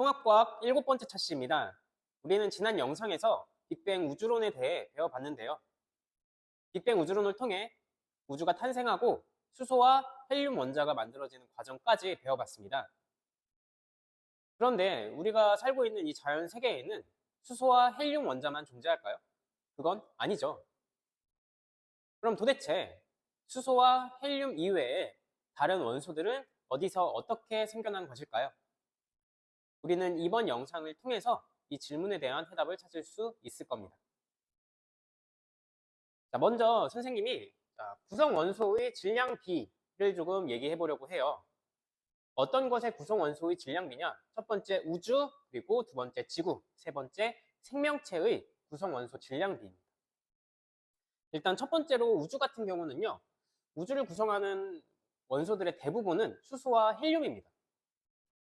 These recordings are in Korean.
통합과학 7번째 차시입니다. 우리는 지난 영상에서 빅뱅 우주론에 대해 배워봤는데요. 빅뱅 우주론을 통해 우주가 탄생하고 수소와 헬륨 원자가 만들어지는 과정까지 배워봤습니다. 그런데 우리가 살고 있는 이 자연 세계에는 수소와 헬륨 원자만 존재할까요? 그건 아니죠. 그럼 도대체 수소와 헬륨 이외에 다른 원소들은 어디서 어떻게 생겨난 것일까요? 우리는 이번 영상을 통해서 이 질문에 대한 해답을 찾을 수 있을 겁니다. 자, 먼저 선생님이 구성 원소의 질량비를 조금 얘기해 보려고 해요. 어떤 것의 구성 원소의 질량비냐? 첫 번째 우주, 그리고 두 번째 지구, 세 번째 생명체의 구성 원소 질량비입니다. 일단 첫 번째로 우주 같은 경우는요. 우주를 구성하는 원소들의 대부분은 수소와 헬륨입니다.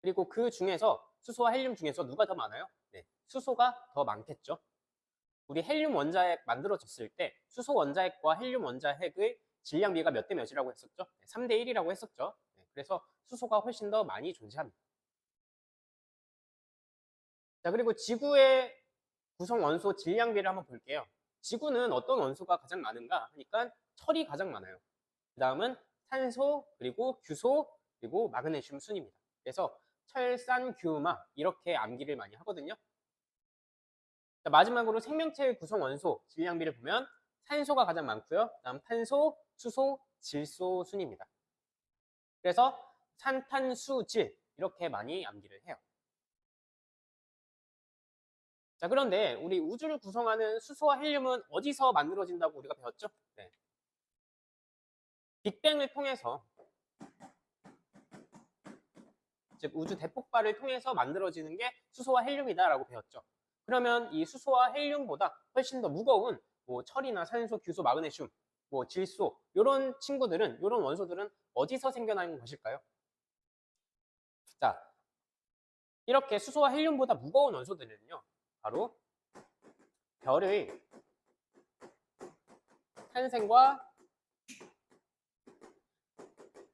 그리고 그 중에서 수소와 헬륨 중에서 누가 더 많아요? 네, 수소가 더 많겠죠. 우리 헬륨 원자핵 만들어졌을 때 수소 원자핵과 헬륨 원자핵의 질량비가 몇 대 몇이라고 했었죠? 3대 1이라고 했었죠. 그래서 수소가 훨씬 더 많이 존재합니다. 자, 그리고 지구의 구성 원소 질량비를 한번 볼게요. 지구는 어떤 원소가 가장 많은가 하니까 철이 가장 많아요. 그 다음은 산소, 그리고 규소, 그리고 마그네슘 순입니다. 그래서 철산, 규마 이렇게 암기를 많이 하거든요. 자, 마지막으로 생명체의 구성 원소 질량비를 보면 산소가 가장 많고요. 다음 탄소, 수소, 질소 순입니다. 그래서 산탄수질 이렇게 많이 암기를 해요. 자, 그런데 우리 우주를 구성하는 수소와 헬륨은 어디서 만들어진다고 우리가 배웠죠? 네. 빅뱅을 통해서, 즉 우주 대폭발을 통해서 만들어지는 게 수소와 헬륨이다라고 배웠죠. 그러면 이 수소와 헬륨보다 훨씬 더 무거운 철이나 산소, 규소, 마그네슘, 질소 이런 친구들은, 이런 원소들은 어디서 생겨나는 것일까요? 자, 이렇게 수소와 헬륨보다 무거운 원소들은요, 바로 별의 탄생과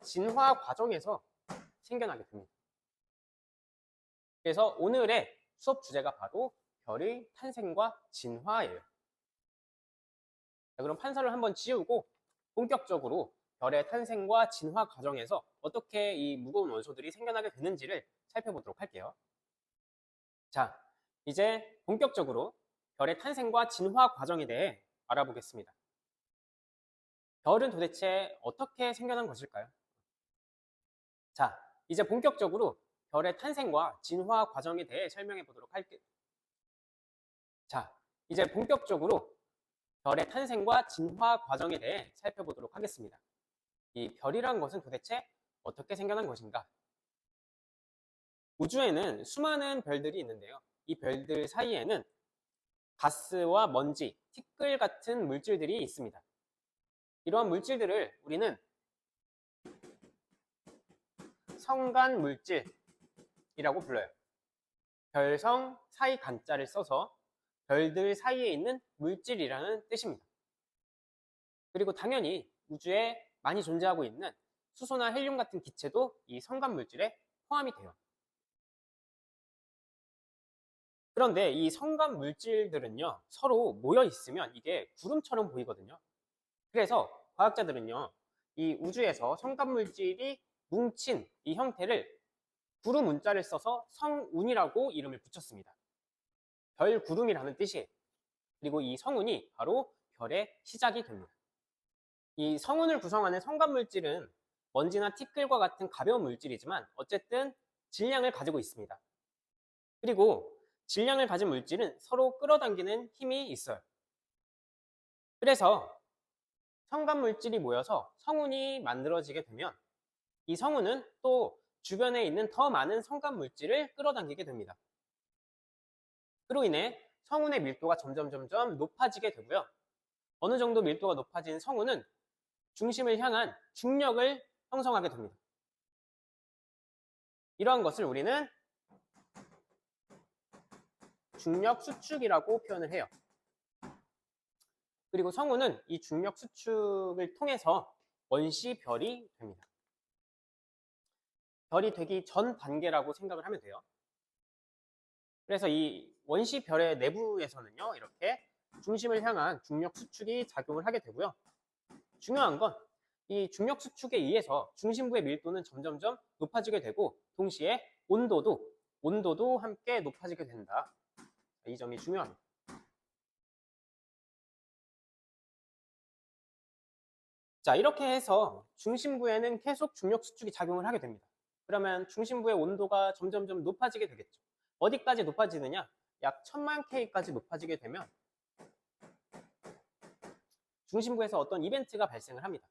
진화 과정에서 생겨나게 됩니다. 그래서 오늘의 수업 주제가 바로 별의 탄생과 진화예요. 자, 그럼 판서를 한번 지우고 본격적으로 별의 탄생과 진화 과정에서 어떻게 이 무거운 원소들이 생겨나게 되는지를 살펴보도록 할게요. 자, 이제 본격적으로 별의 탄생과 진화 과정에 대해 알아보겠습니다. 별은 도대체 어떻게 생겨난 것일까요? 자, 이제 본격적으로 별의 탄생과 진화 과정에 대해 설명해 보도록 할게요. 자, 이제 본격적으로 별의 탄생과 진화 과정에 대해 살펴보도록 하겠습니다. 이 별이란 것은 도대체 어떻게 생겨난 것인가? 우주에는 수많은 별들이 있는데요. 이 별들 사이에는 가스와 먼지, 티끌 같은 물질들이 있습니다. 이러한 물질들을 우리는 성간 물질이라고 불러요. 별성 사이 간자를 써서 별들 사이에 있는 물질이라는 뜻입니다. 그리고 당연히 우주에 많이 존재하고 있는 수소나 헬륨 같은 기체도 이 성간 물질에 포함이 돼요. 그런데 이 성간 물질들은요, 서로 모여 있으면 이게 구름처럼 보이거든요. 그래서 과학자들은요, 이 우주에서 성간 물질이 뭉친 이 형태를 구름 문자를 써서 성운이라고 이름을 붙였습니다. 별 구름이라는 뜻이에요. 그리고 이 성운이 바로 별의 시작이 됩니다. 이 성운을 구성하는 성간 물질은 먼지나 티끌과 같은 가벼운 물질이지만 어쨌든 질량을 가지고 있습니다. 그리고 질량을 가진 물질은 서로 끌어당기는 힘이 있어요. 그래서 성간 물질이 모여서 성운이 만들어지게 되면 이 성운은 또 주변에 있는 더 많은 성간 물질을 끌어당기게 됩니다. 그로 인해 성운의 밀도가 점점 높아지게 되고요. 어느 정도 밀도가 높아진 성운은 중심을 향한 중력을 형성하게 됩니다. 이러한 것을 우리는 중력 수축이라고 표현을 해요. 그리고 성운은 이 중력 수축을 통해서 원시별이 됩니다. 별이 되기 전 단계라고 생각을 하면 돼요. 그래서 이 원시별의 내부에서는요, 이렇게 중심을 향한 중력 수축이 작용을 하게 되고요. 중요한 건 이 중력 수축에 의해서 중심부의 밀도는 점점점 높아지게 되고 동시에 온도도 함께 높아지게 된다. 이 점이 중요합니다. 자, 이렇게 해서 중심부에는 계속 중력 수축이 작용을 하게 됩니다. 그러면 중심부의 온도가 점점점 높아지게 되겠죠. 어디까지 높아지느냐? 약 1000만 K까지 높아지게 되면 중심부에서 어떤 이벤트가 발생을 합니다.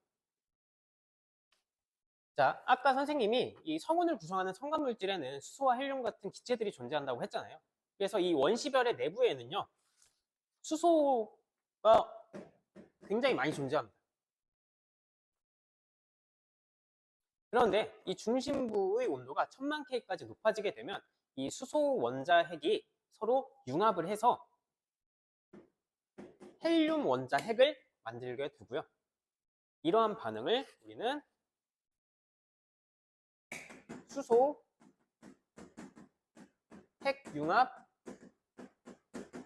자, 아까 선생님이 이 성운을 구성하는 성간물질에는 수소와 헬륨 같은 기체들이 존재한다고 했잖아요. 그래서 이 원시별의 내부에는요, 수소가 굉장히 많이 존재합니다. 그런데 이 중심부의 온도가 1000만 K까지 높아지게 되면 이 수소 원자핵이 서로 융합을 해서 헬륨 원자핵을 만들게 되고요. 이러한 반응을 우리는 수소 핵융합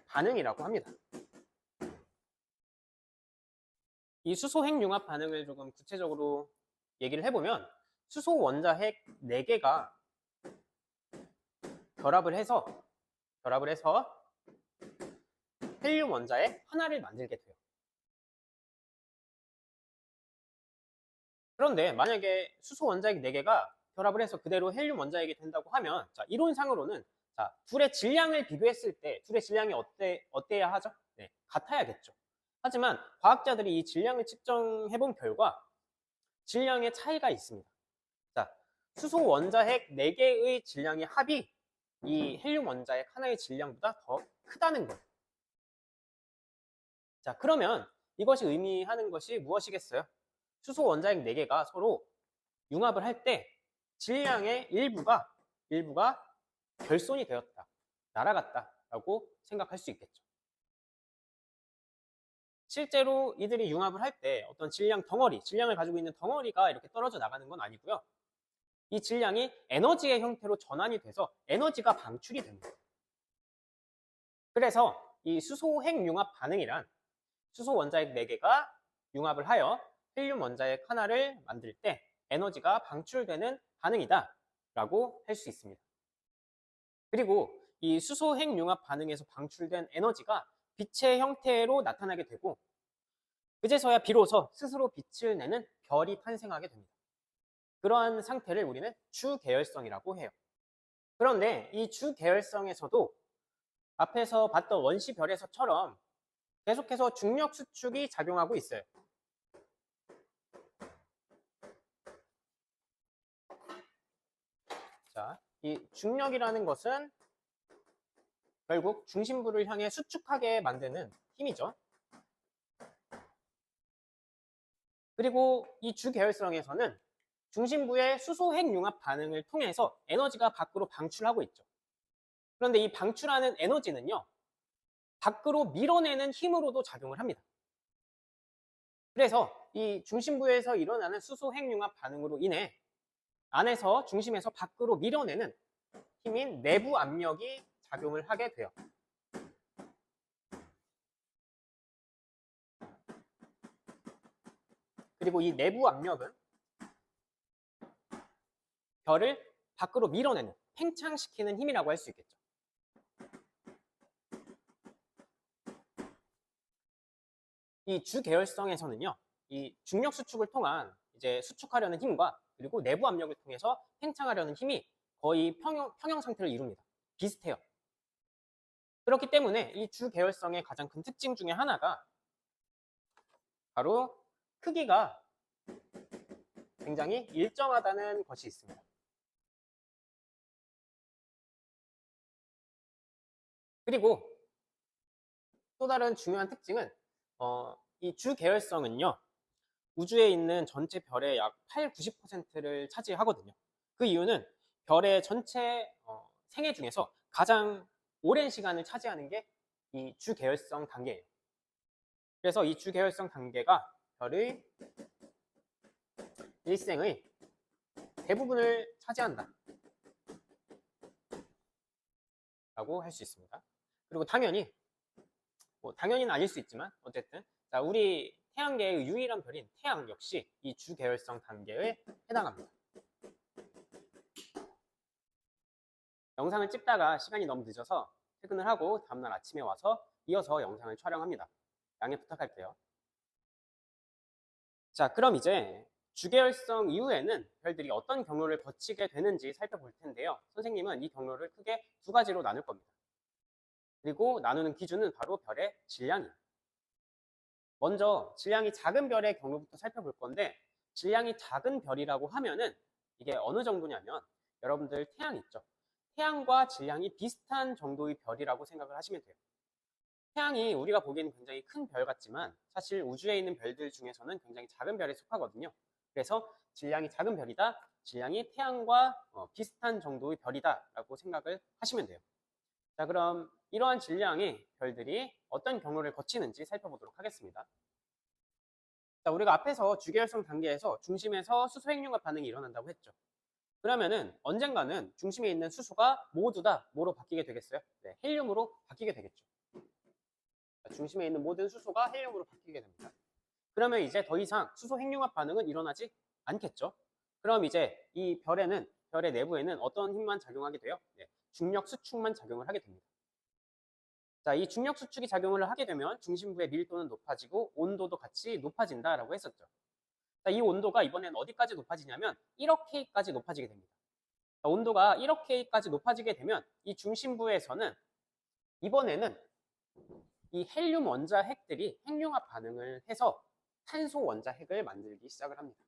반응이라고 합니다. 이 수소 핵융합 반응을 조금 구체적으로 얘기를 해보면 수소 원자핵 4개가 결합을 해서 헬륨 원자핵 하나를 만들게 돼요. 그런데 만약에 수소 원자핵 4개가 결합을 해서 그대로 헬륨 원자핵이 된다고 하면, 자, 이론상으로는 자, 둘의 질량을 비교했을 때 둘의 질량이 어때야 하죠? 네, 같아야겠죠. 하지만 과학자들이 이 질량을 측정해 본 결과 질량의 차이가 있습니다. 자, 수소 원자핵 4개의 질량의 합이 이 헬륨 원자핵 하나의 질량보다 더 크다는 거예요. 자, 그러면 이것이 의미하는 것이 무엇이겠어요? 수소 원자핵 4개가 서로 융합을 할 때 질량의 일부가 결손이 되었다, 날아갔다라고 생각할 수 있겠죠. 실제로 이들이 융합을 할 때 어떤 질량을 가지고 있는 덩어리가 이렇게 떨어져 나가는 건 아니고요. 이 질량이 에너지의 형태로 전환이 돼서 에너지가 방출이 됩니다. 그래서 이 수소 핵융합 반응이란 수소 원자핵 4개가 융합을 하여 헬륨 원자핵 하나를 만들 때 에너지가 방출되는 반응이다 라고 할 수 있습니다. 그리고 이 수소 핵융합 반응에서 방출된 에너지가 빛의 형태로 나타나게 되고 그제서야 비로소 스스로 빛을 내는 별이 탄생하게 됩니다. 그러한 상태를 우리는 주계열성이라고 해요. 그런데 이 주계열성에서도 앞에서 봤던 원시별에서처럼 계속해서 중력 수축이 작용하고 있어요. 자, 이 중력이라는 것은 결국 중심부를 향해 수축하게 만드는 힘이죠. 그리고 이 주계열성에서는 중심부의 수소 핵융합 반응을 통해서 에너지가 밖으로 방출하고 있죠. 그런데 이 방출하는 에너지는요, 밖으로 밀어내는 힘으로도 작용을 합니다. 그래서 이 중심부에서 일어나는 수소 핵융합 반응으로 인해 안에서 중심에서 밖으로 밀어내는 힘인 내부 압력이 작용을 하게 돼요. 그리고 이 내부 압력은 별을 밖으로 밀어내는, 팽창시키는 힘이라고 할 수 있겠죠. 이 주계열성에서는요, 이 중력 수축을 통한 이제 수축하려는 힘과 그리고 내부 압력을 통해서 팽창하려는 힘이 거의 평형 상태를 이룹니다. 비슷해요. 그렇기 때문에 이 주계열성의 가장 큰 특징 중에 하나가 바로 크기가 굉장히 일정하다는 것이 있습니다. 그리고 또 다른 중요한 특징은 이 주계열성은요, 우주에 있는 전체 별의 약 8, 90%를 차지하거든요. 그 이유는 별의 전체 생애 중에서 가장 오랜 시간을 차지하는 게 이 주계열성 단계예요. 그래서 이 주계열성 단계가 별의 일생의 대부분을 차지한다 라고 할 수 있습니다. 그리고 당연히, 당연히는 아닐 수 있지만, 어쨌든, 자, 우리 태양계의 유일한 별인 태양 역시 이 주계열성 단계에 해당합니다. 영상을 찍다가 시간이 너무 늦어서 퇴근을 하고 다음날 아침에 와서 이어서 영상을 촬영합니다. 양해 부탁할게요. 자, 그럼 이제 주계열성 이후에는 별들이 어떤 경로를 거치게 되는지 살펴볼 텐데요. 선생님은 이 경로를 크게 두 가지로 나눌 겁니다. 그리고 나누는 기준은 바로 별의 질량이에요. 먼저 질량이 작은 별의 경로부터 살펴볼 건데, 질량이 작은 별이라고 하면은 이게 어느 정도냐면, 여러분들 태양 있죠? 태양과 질량이 비슷한 정도의 별이라고 생각을 하시면 돼요. 태양이 우리가 보기에는 굉장히 큰 별 같지만 사실 우주에 있는 별들 중에서는 굉장히 작은 별에 속하거든요. 그래서 질량이 작은 별이다, 질량이 태양과 비슷한 정도의 별이다 라고 생각을 하시면 돼요. 자, 그럼 이러한 질량의 별들이 어떤 경로를 거치는지 살펴보도록 하겠습니다. 자, 우리가 앞에서 주계열성 단계에서 중심에서 수소 핵융합 반응이 일어난다고 했죠. 그러면은 언젠가는 중심에 있는 수소가 모두 다 뭐로 바뀌게 되겠어요? 네, 헬륨으로 바뀌게 되겠죠. 중심에 있는 모든 수소가 헬륨으로 바뀌게 됩니다. 그러면 이제 더 이상 수소 핵융합 반응은 일어나지 않겠죠. 그럼 이제 이 별의 내부에는 어떤 힘만 작용하게 돼요? 네, 중력 수축만 작용을 하게 됩니다. 자, 이 중력 수축이 작용을 하게 되면 중심부의 밀도는 높아지고 온도도 같이 높아진다라고 했었죠. 자, 이 온도가 이번엔 어디까지 높아지냐면 1억 K까지 높아지게 됩니다. 자, 온도가 1억 K까지 높아지게 되면 이 중심부에서는 이번에는 이 헬륨 원자핵들이 핵융합 반응을 해서 탄소 원자핵을 만들기 시작을 합니다.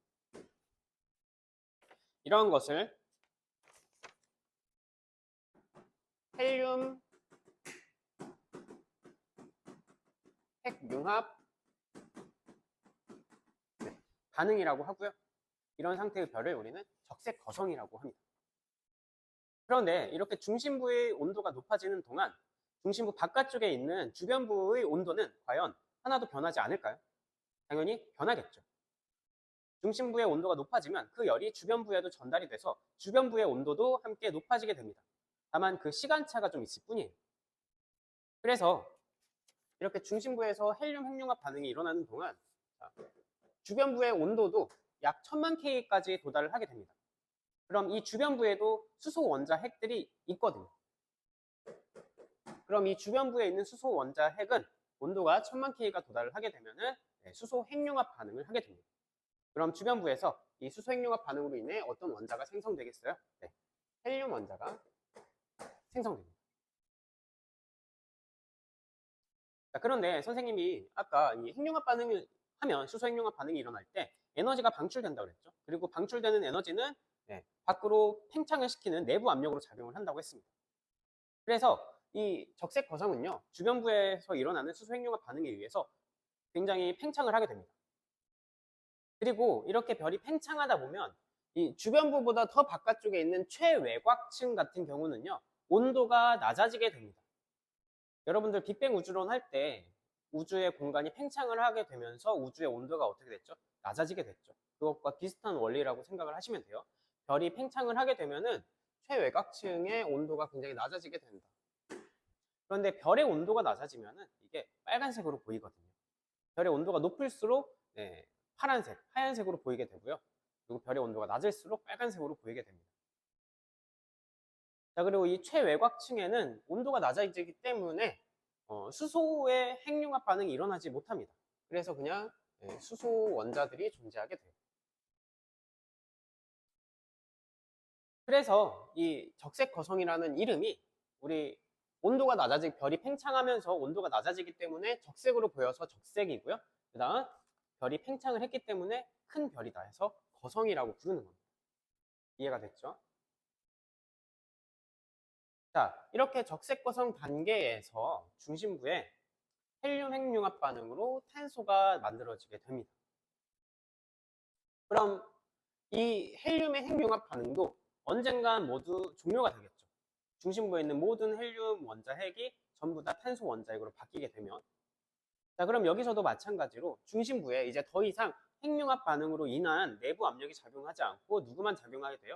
이러한 것을 헬륨 핵융합 반응이라고 하고요. 이런 상태의 별을 우리는 적색 거성이라고 합니다. 그런데 이렇게 중심부의 온도가 높아지는 동안 중심부 바깥쪽에 있는 주변부의 온도는 과연 하나도 변하지 않을까요? 당연히 변하겠죠. 중심부의 온도가 높아지면 그 열이 주변부에도 전달이 돼서 주변부의 온도도 함께 높아지게 됩니다. 다만 그 시간차가 좀 있을 뿐이에요. 그래서 이렇게 중심부에서 헬륨 핵융합 반응이 일어나는 동안 주변부의 온도도 약 1000만 K까지 도달을 하게 됩니다. 그럼 이 주변부에도 수소 원자핵들이 있거든요. 그럼 이 주변부에 있는 수소 원자핵은 온도가 1000만 K가 도달을 하게 되면은 수소 핵융합 반응을 하게 됩니다. 그럼 주변부에서 이 수소 핵융합 반응으로 인해 어떤 원자가 생성되겠어요? 네, 헬륨 원자가 생성됩니다. 자, 그런데 선생님이 아까 이 핵융합 반응을 하면 수소 핵융합 반응이 일어날 때 에너지가 방출된다고 그랬죠. 그리고 방출되는 에너지는 밖으로 팽창을 시키는 내부 압력으로 작용을 한다고 했습니다. 그래서 이 적색 거성은요, 주변부에서 일어나는 수소 핵융합 반응에 의해서 굉장히 팽창을 하게 됩니다. 그리고 이렇게 별이 팽창하다 보면 이 주변부보다 더 바깥쪽에 있는 최외곽층 같은 경우는요, 온도가 낮아지게 됩니다. 여러분들 빅뱅 우주론 할 때 우주의 공간이 팽창을 하게 되면서 우주의 온도가 어떻게 됐죠? 낮아지게 됐죠. 그것과 비슷한 원리라고 생각을 하시면 돼요. 별이 팽창을 하게 되면은 최외곽층의 온도가 굉장히 낮아지게 된다. 그런데 별의 온도가 낮아지면은 이게 빨간색으로 보이거든요. 별의 온도가 높을수록 파란색, 하얀색으로 보이게 되고요. 그리고 별의 온도가 낮을수록 빨간색으로 보이게 됩니다. 자, 그리고 이 최외곽층에는 온도가 낮아지기 때문에 수소의 핵융합 반응이 일어나지 못합니다. 그래서 그냥 수소 원자들이 존재하게 돼요. 그래서 이 적색 거성이라는 이름이 우리 온도가 낮아지기, 별이 팽창하면서 온도가 낮아지기 때문에 적색으로 보여서 적색이고요. 그 다음 별이 팽창을 했기 때문에 큰 별이다 해서 거성이라고 부르는 겁니다. 이해가 됐죠? 자, 이렇게 적색 거성 단계에서 중심부에 헬륨 핵융합 반응으로 탄소가 만들어지게 됩니다. 그럼 이 헬륨의 핵융합 반응도 언젠간 모두 종료가 되겠죠. 중심부에 있는 모든 헬륨 원자핵이 전부 다 탄소 원자핵으로 바뀌게 되면, 자, 그럼 여기서도 마찬가지로 중심부에 이제 더 이상 핵융합 반응으로 인한 내부 압력이 작용하지 않고 누구만 작용하게 돼요?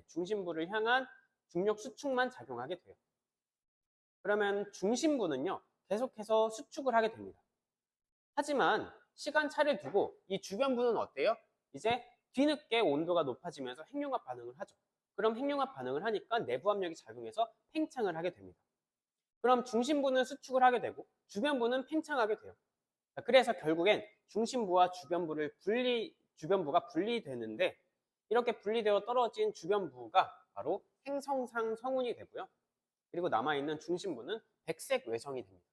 중심부를 향한 중력 수축만 작용하게 돼요. 그러면 중심부는요, 계속해서 수축을 하게 됩니다. 하지만 시간차를 두고 이 주변부는 어때요? 이제 뒤늦게 온도가 높아지면서 핵융합 반응을 하죠. 그럼 핵융합 반응을 하니까 내부 압력이 작용해서 팽창을 하게 됩니다. 그럼 중심부는 수축을 하게 되고 주변부는 팽창하게 돼요. 그래서 결국엔 중심부와 주변부가 분리되는데, 이렇게 분리되어 떨어진 주변부가 바로 행성상 성운이 되고요. 그리고 남아있는 중심부는 백색 외성이 됩니다.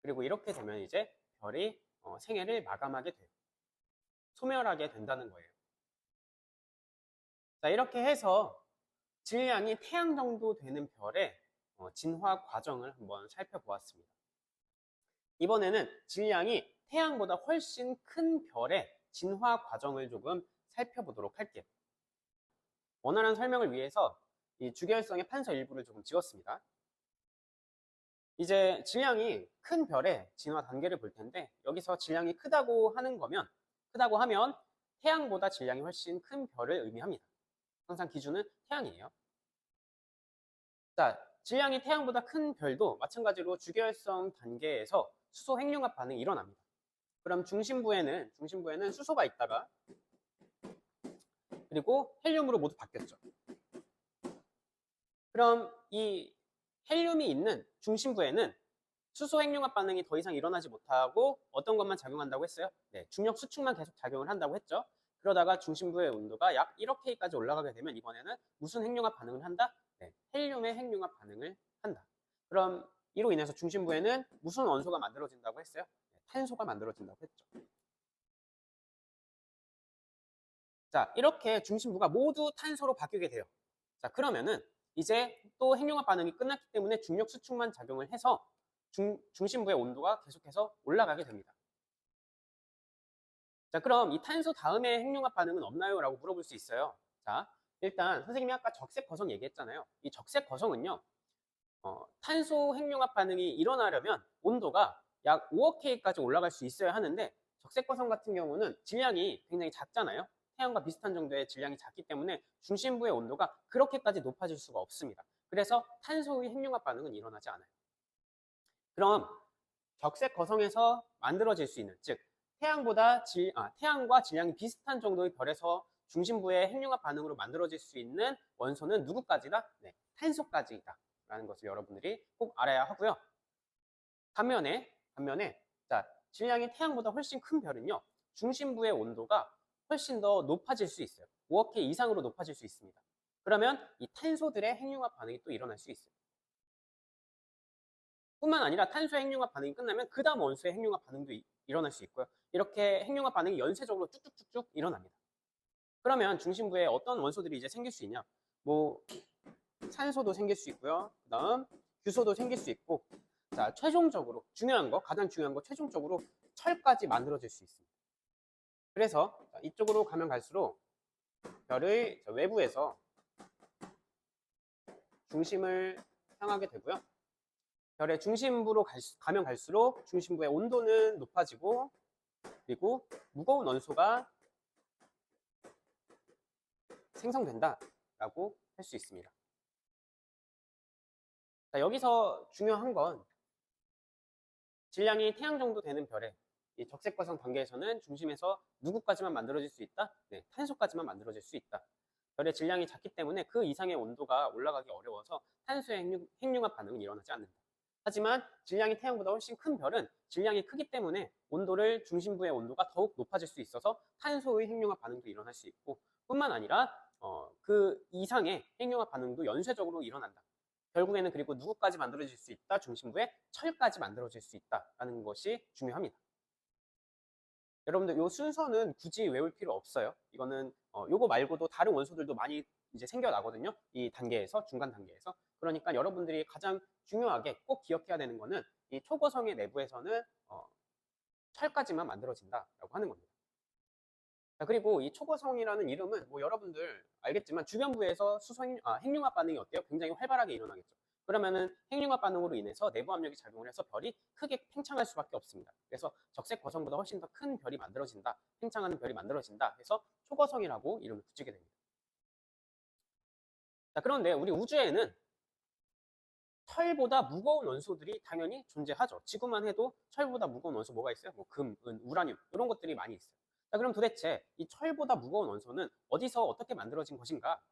그리고 이렇게 되면 이제 별이 생애를 마감하게 돼요. 소멸하게 된다는 거예요. 자, 이렇게 해서 질량이 태양 정도 되는 별의 진화 과정을 한번 살펴보았습니다. 이번에는 질량이 태양보다 훨씬 큰 별의 진화 과정을 조금 살펴보도록 할게요. 원활한 설명을 위해서 이 주계열성의 판서 일부를 조금 지웠습니다. 이제 질량이 큰 별의 진화 단계를 볼 텐데, 여기서 질량이 크다고 하면 태양보다 질량이 훨씬 큰 별을 의미합니다. 항상 기준은 태양이에요. 자, 질량이 태양보다 큰 별도 마찬가지로 주계열성 단계에서 수소 핵융합 반응이 일어납니다. 그럼 중심부에는 수소가 있다가 그리고 헬륨으로 모두 바뀌었죠. 그럼 이 헬륨이 있는 중심부에는 수소 핵융합 반응이 더 이상 일어나지 못하고 어떤 것만 작용한다고 했어요? 네, 중력 수축만 계속 작용을 한다고 했죠. 그러다가 중심부의 온도가 약 1억K까지 올라가게 되면 이번에는 무슨 핵융합 반응을 한다? 네, 헬륨의 핵융합 반응을 한다. 그럼 이로 인해서 중심부에는 무슨 원소가 만들어진다고 했어요? 네, 탄소가 만들어진다고 했죠. 자, 이렇게 중심부가 모두 탄소로 바뀌게 돼요. 자, 그러면은 이제 또 핵융합 반응이 끝났기 때문에 중력 수축만 작용을 해서 중심부의 온도가 계속해서 올라가게 됩니다. 자, 그럼 이 탄소 다음에 핵융합 반응은 없나요? 라고 물어볼 수 있어요. 자, 일단 선생님이 아까 적색 거성 얘기했잖아요. 이 적색 거성은요, 탄소 핵융합 반응이 일어나려면 온도가 약 5억K까지 올라갈 수 있어야 하는데, 적색 거성 같은 경우는 질량이 굉장히 작잖아요. 태양과 비슷한 정도의 질량이 작기 때문에 중심부의 온도가 그렇게까지 높아질 수가 없습니다. 그래서 탄소의 핵융합 반응은 일어나지 않아요. 그럼 적색 거성에서 만들어질 수 있는, 즉 태양과 질량이 비슷한 정도의 별에서 중심부의 핵융합 반응으로 만들어질 수 있는 원소는 누구까지다? 네, 탄소까지다 라는 것을 여러분들이 꼭 알아야 하고요. 반면에 자, 질량이 태양보다 훨씬 큰 별은요, 중심부의 온도가 훨씬 더 높아질 수 있어요. 5억 K 이상으로 높아질 수 있습니다. 그러면 이 탄소들의 핵융합 반응이 또 일어날 수 있어요. 뿐만 아니라 탄소 핵융합 반응이 끝나면 그 다음 원소의 핵융합 반응도 일어날 수 있고요. 이렇게 핵융합 반응이 연쇄적으로 쭉쭉쭉쭉 일어납니다. 그러면 중심부에 어떤 원소들이 이제 생길 수 있냐? 뭐 산소도 생길 수 있고요. 그다음 규소도 생길 수 있고, 자, 최종적으로 가장 중요한 거 최종적으로 철까지 만들어질 수 있습니다. 그래서 이쪽으로 가면 갈수록 별의 외부에서 중심을 향하게 되고요. 별의 중심부로 가면 갈수록 중심부의 온도는 높아지고, 그리고 무거운 원소가 생성된다라고 할 수 있습니다. 자, 여기서 중요한 건 질량이 태양 정도 되는 별의 이 적색과성 단계에서는 중심에서 누구까지만 만들어질 수 있다? 네, 탄소까지만 만들어질 수 있다. 별의 질량이 작기 때문에 그 이상의 온도가 올라가기 어려워서 탄소의 핵융합 반응은 일어나지 않는다. 하지만 질량이 태양보다 훨씬 큰 별은 질량이 크기 때문에 중심부의 온도가 더욱 높아질 수 있어서 탄소의 핵융합 반응도 일어날 수 있고, 뿐만 아니라 그 이상의 핵융합 반응도 연쇄적으로 일어난다. 결국에는 그리고 누구까지 만들어질 수 있다? 중심부에 철까지 만들어질 수 있다라는 것이 중요합니다. 여러분들 이 순서는 굳이 외울 필요 없어요. 이거는 요거 말고도 다른 원소들도 많이 이제 생겨나거든요. 이 단계에서, 중간 단계에서. 그러니까 여러분들이 가장 중요하게 꼭 기억해야 되는 거는 이 초고성의 내부에서는 철까지만 만들어진다라고 하는 겁니다. 자, 그리고 이 초고성이라는 이름은 뭐 여러분들 알겠지만 주변부에서 핵융합 반응이 어때요? 굉장히 활발하게 일어나겠죠. 그러면은 핵융합 반응으로 인해서 내부 압력이 작용을 해서 별이 크게 팽창할 수밖에 없습니다. 그래서 적색 거성보다 훨씬 더 큰 별이 만들어진다, 팽창하는 별이 만들어진다 해서 초거성이라고 이름을 붙이게 됩니다. 자, 그런데 우리 우주에는 철보다 무거운 원소들이 당연히 존재하죠. 지구만 해도 철보다 무거운 원소 뭐가 있어요? 뭐 금, 은, 우라늄 이런 것들이 많이 있어요. 자, 그럼 도대체 이 철보다 무거운 원소는 어디서 어떻게 만들어진 것인가?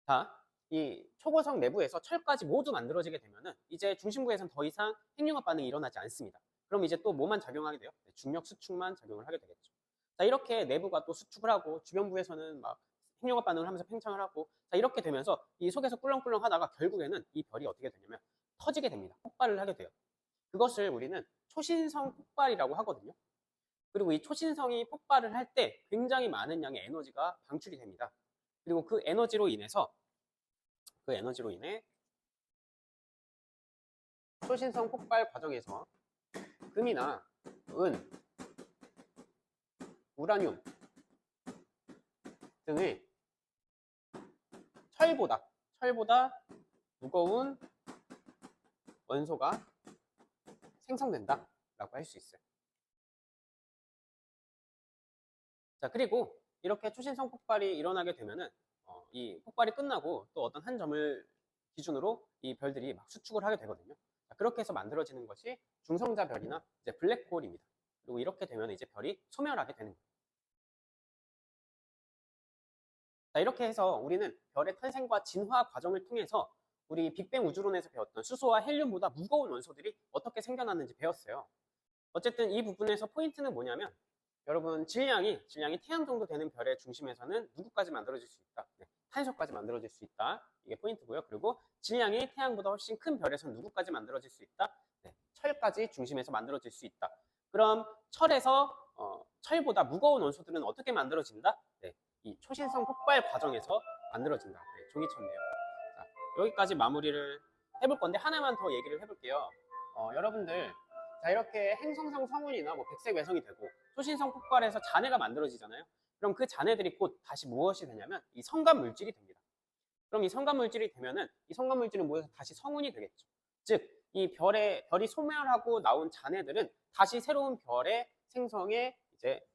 자, 이 초고성 내부에서 철까지 모두 만들어지게 되면은 이제 중심부에서는 더 이상 핵융합 반응이 일어나지 않습니다. 그럼 이제 또 뭐만 작용하게 돼요? 중력 수축만 작용을 하게 되겠죠. 자, 이렇게 내부가 또 수축을 하고 주변부에서는 막 핵융합 반응을 하면서 팽창을 하고, 자, 이렇게 되면서 이 속에서 꿀렁꿀렁 하다가 결국에는 이 별이 어떻게 되냐면 터지게 됩니다. 폭발을 하게 돼요. 그것을 우리는 초신성 폭발이라고 하거든요. 그리고 이 초신성이 폭발을 할 때 굉장히 많은 양의 에너지가 방출이 됩니다. 그리고 그 에너지로 인해 초신성 폭발 과정에서 금이나 은, 우라늄 등의 철보다 무거운 원소가 생성된다라고 할 수 있어요. 자, 그리고 이렇게 초신성 폭발이 일어나게 되면은 이 폭발이 끝나고 또 어떤 한 점을 기준으로 이 별들이 막 수축을 하게 되거든요. 자, 그렇게 해서 만들어지는 것이 중성자 별이나 이제 블랙홀입니다. 그리고 이렇게 되면 이제 별이 소멸하게 되는 거예요. 자, 이렇게 해서 우리는 별의 탄생과 진화 과정을 통해서 우리 빅뱅 우주론에서 배웠던 수소와 헬륨보다 무거운 원소들이 어떻게 생겨났는지 배웠어요. 어쨌든 이 부분에서 포인트는 뭐냐면, 여러분 질량이 태양 정도 되는 별의 중심에서는 누구까지 만들어질 수 있다? 네, 탄소까지 만들어질 수 있다. 이게 포인트고요. 그리고 질량이 태양보다 훨씬 큰 별에서는 누구까지 만들어질 수 있다? 네, 철까지 중심에서 만들어질 수 있다. 그럼 철보다 무거운 원소들은 어떻게 만들어진다? 네, 이 초신성 폭발 과정에서 만들어진다. 네, 종이 쳤네요. 자, 여기까지 마무리를 해볼 건데 하나만 더 얘기를 해볼게요. 여러분들, 자, 이렇게 행성상 성운이나 뭐 백색 외성이 되고 초신성 폭발에서 잔해가 만들어지잖아요. 그럼 그 잔해들이 곧 다시 무엇이 되냐면 이 성간 물질이 됩니다. 그럼 이 성간 물질이 되면은 이 성간 물질은 모여서 다시 성운이 되겠죠. 즉, 이 별이 소멸하고 나온 잔해들은 다시 새로운 별의 생성의 이제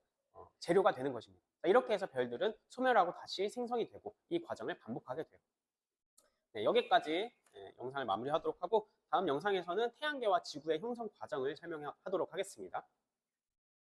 재료가 되는 것입니다. 이렇게 해서 별들은 소멸하고 다시 생성이 되고 이 과정을 반복하게 돼요. 네, 여기까지 영상을 마무리하도록 하고, 다음 영상에서는 태양계와 지구의 형성 과정을 설명하도록 하겠습니다.